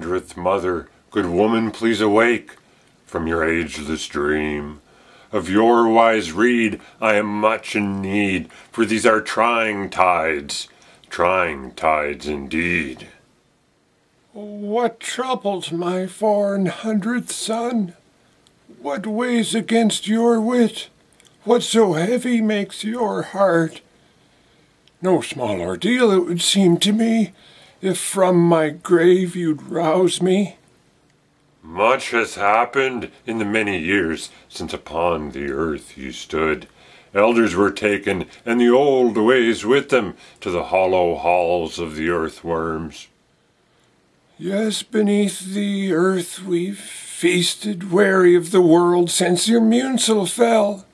hundredth mother, good woman, please awake from your ageless dream. Of your wise rede I am much in need, for these are trying tides indeed. What troubles my 400th son? What weighs against your wit? What so heavy makes your heart? No small ordeal it would seem to me, if from my grave you'd rouse me. Much has happened in the many years since upon the earth you stood. Elders were taken, and the old ways with them, to the hollow halls of the earthworms. Yes, beneath the earth we've feasted, weary of the world since your munsel fell.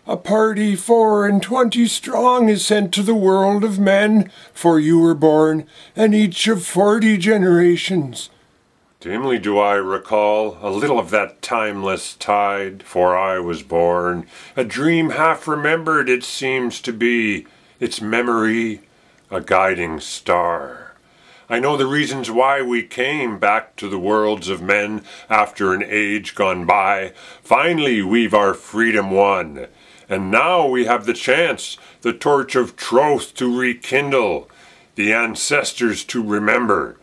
A party 24 strong is sent to the world of men, for you were born, and each of 40 generations. Dimly do I recall a little of that timeless tide, for I was born. A dream half remembered it seems to be, its memory a guiding star. I know the reasons why we came back to the worlds of men after an age gone by. Finally we've our freedom won, and now we have the chance, the torch of troth to rekindle, the ancestors to remember.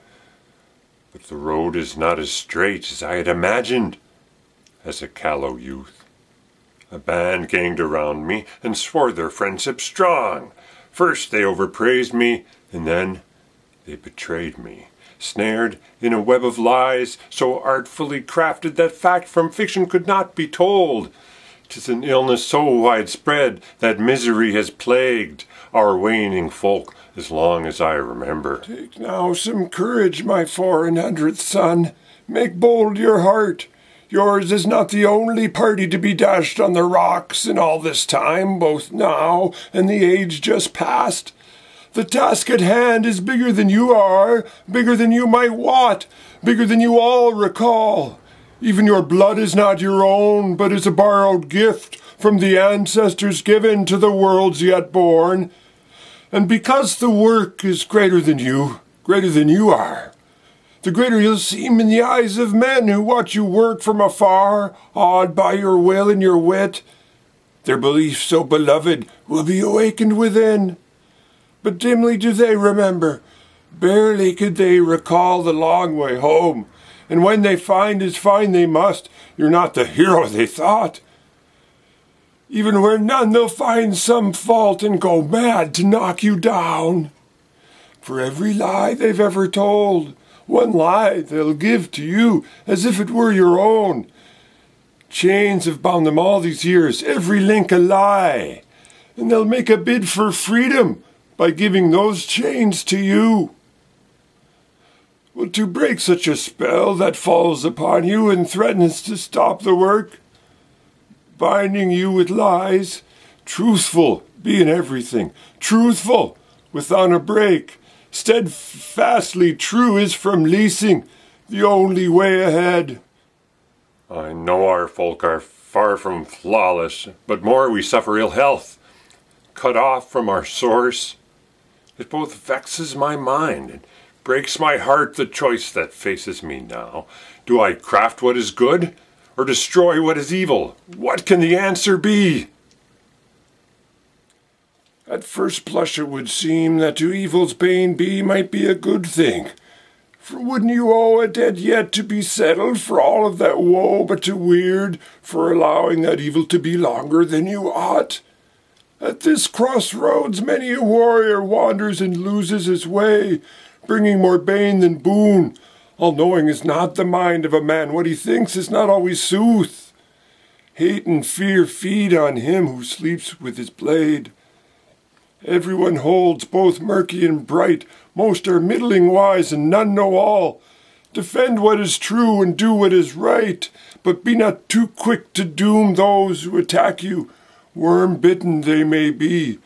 But the road is not as straight as I had imagined as a callow youth. A band ganged around me and swore their friendship strong. First they overpraised me, and then they betrayed me, snared in a web of lies so artfully crafted that fact from fiction could not be told. 'Tis an illness so widespread that misery has plagued our waning folk as long as I remember. Take now some courage, my 400th son. Make bold your heart. Yours is not the only party to be dashed on the rocks in all this time, both now and the age just past. The task at hand is bigger than you are, bigger than you might wot, bigger than you all recall. Even your blood is not your own, but is a borrowed gift from the ancestors given to the worlds yet born. And because the work is greater than you are, the greater you'll seem in the eyes of men who watch you work from afar, awed by your will and your wit. Their belief so beloved will be awakened within. But dimly do they remember, barely could they recall the long way home, and when they find as find they must, you're not the hero they thought. Even where none, they'll find some fault and go mad to knock you down. For every lie they've ever told, one lie they'll give to you as if it were your own. Chains have bound them all these years, every link a lie, and they'll make a bid for freedom by giving those chains to you. Well, to break such a spell that falls upon you and threatens to stop the work, binding you with lies, truthful be in everything, truthful without a break, steadfastly true is from leasing the only way ahead. I know our folk are far from flawless, but more we suffer ill health, cut off from our source. It both vexes my mind and breaks my heart the choice that faces me now. Do I craft what is good, or destroy what is evil? What can the answer be? At first blush it would seem that to evil's bane be might be a good thing. For wouldn't you owe a debt yet to be settled for all of that woe, but to weird for allowing that evil to be longer than you ought? At this crossroads many a warrior wanders and loses his way, bringing more bane than boon. All-knowing is not the mind of a man, what he thinks is not always sooth. Hate and fear feed on him who sleeps with his blade. Everyone holds both murky and bright, most are middling wise and none know all. Defend what is true and do what is right, but be not too quick to doom those who attack you, worm-bitten they may be.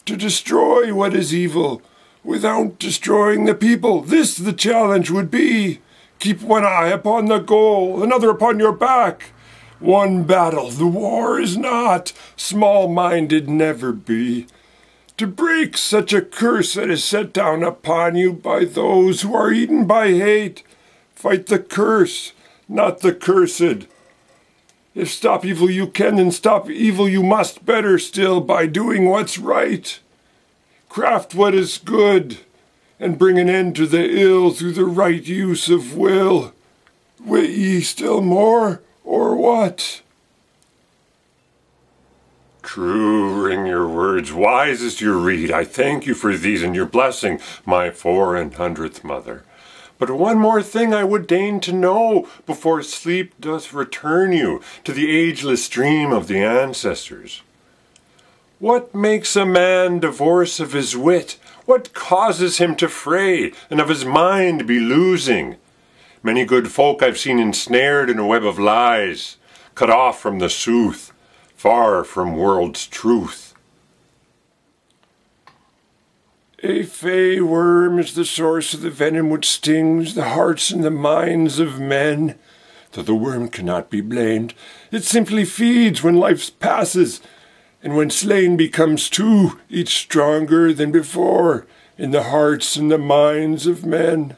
To destroy what is evil, without destroying the people, this the challenge would be. Keep one eye upon the goal, another upon your back. One battle, the war is not, small-minded never be. To break such a curse that is set down upon you by those who are eaten by hate, Fight the curse, not the cursed. If stop evil you can, then stop evil you must better still by doing what's right. Craft what is good, and bring an end to the ill through the right use of will. Wit ye still more, or what? True ring your words, wise is your rede. I thank you for these and your blessing, my 400th mother. But one more thing I would deign to know, before sleep doth return you to the ageless dream of the ancestors. What makes a man divorce of his wit? What causes him to fray, and of his mind be losing? Many good folk I've seen ensnared in a web of lies, cut off from the sooth, far from world's truth. A fey worm is the source of the venom which stings the hearts and the minds of men. Though the worm cannot be blamed, it simply feeds when life passes, and when slain becomes too, each stronger than before in the hearts and the minds of men.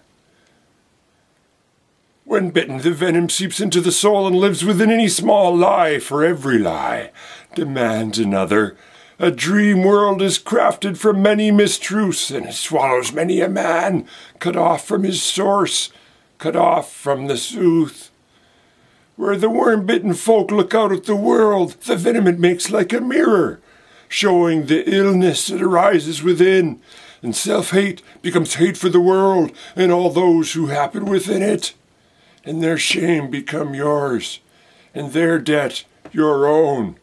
When bitten, the venom seeps into the soul and lives within any small lie, for every lie demands another. A dream world is crafted from many mistruths, and it swallows many a man, cut off from his source, cut off from the sooth. Where the worm-bitten folk look out at the world, the venom it makes like a mirror, showing the illness that arises within, and self-hate becomes hate for the world and all those who happen within it, and their shame become yours, and their debt your own.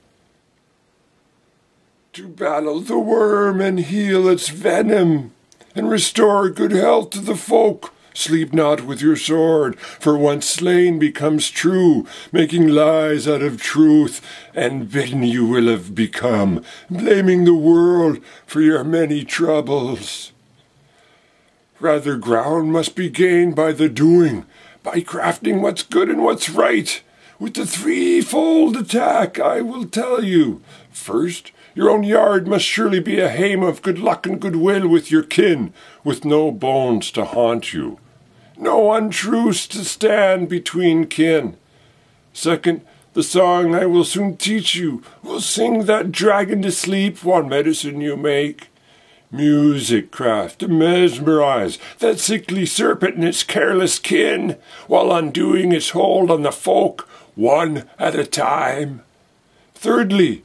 To battle the worm and heal its venom, and restore good health to the folk, sleep not with your sword, for once slain becomes true, making lies out of truth, and bitten you will have become, blaming the world for your many troubles. Rather ground must be gained by the doing, by crafting what's good and what's right. With the threefold attack I will tell you. First, your own yard must surely be a hame of good luck and goodwill with your kin, with no bones to haunt you, no untruths to stand between kin. Second, the song I will soon teach you will sing that dragon to sleep, one medicine you make. Music craft to mesmerize that sickly serpent and its careless kin, while undoing its hold on the folk, one at a time. Thirdly,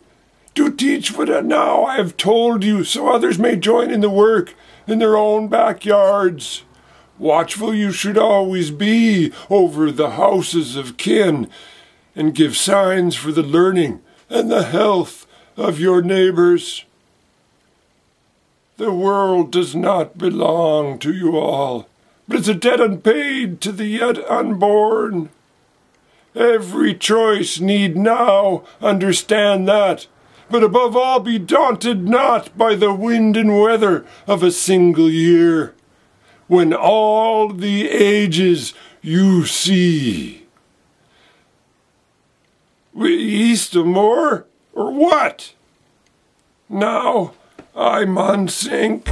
do teach what now I have told you, so others may join in the work in their own backyards. Watchful you should always be over the houses of kin, and give signs for the learning and the health of your neighbors. The world does not belong to you all, but is a debt unpaid to the yet unborn. Every choice need now understand that, but above all be daunted not by the wind and weather of a single year, when all the ages you see. Will ye still more, or what? Now I mun sink.